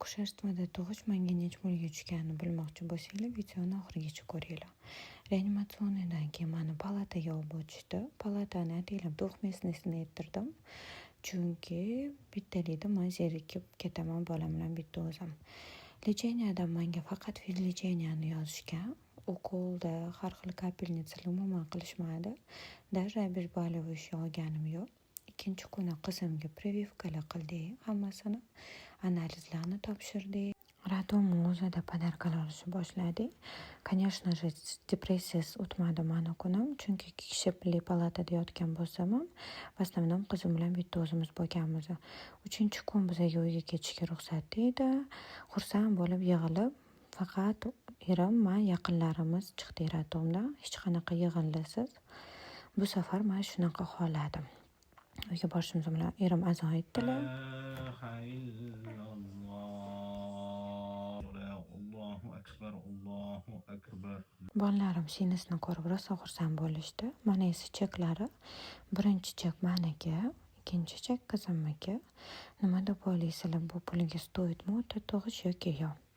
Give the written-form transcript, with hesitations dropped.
Akusherstvoda tug'ish menga necha bo'lga tushganini bilmoqchi bo'lsanglar, videoni oxirigacha ko'ringlar. Reanimatsiondan keyin meni palataga olib o'tishdi. Palatani ataylab двухместныйsini ettirdim. Chunki bittalikda men zerikib ketaman bolam bilan bitta o'zim. Lecheniyadan menga faqat lecheniyani yozishgan. Ukolda har xil kapelnitsalar umuman qilishmadi. Даже обезболивающий olganim yo'q. Ikkinchi kuni qizimga прививкаlar qildik, hammasini analizlarni topshirdik. Radomni o'zida podarkalar olishni boshladik. Конечно же, depressiyasiz o'tmadi mani kunim, chunki ikki kishi birga palatada yotgan bo'lsam ham, в основном qizim bilan bitta o'zimiz bo'lganmiz. 3-kun bizga uyga ketishga ruxsat deydi. Xursand bo'lib yig'ilib, faqat erim, men, yaqinlarimiz chiqdik Radomdan. Hech qanaqa yig'indisiz. Bu safar men shunaqa xohladim. Uyga borishimiz bilan erim azon aytdilar. Bolalarim sinusni ko'rib rosa xursand bo'lishdi. Mana esa cheklari. Birinchi chek meniki, ikkinchi chek qizimniki. Nima deb o'ylaysizlar, bu pulga stoyitmi o'ta tug'ish yoki yo'q?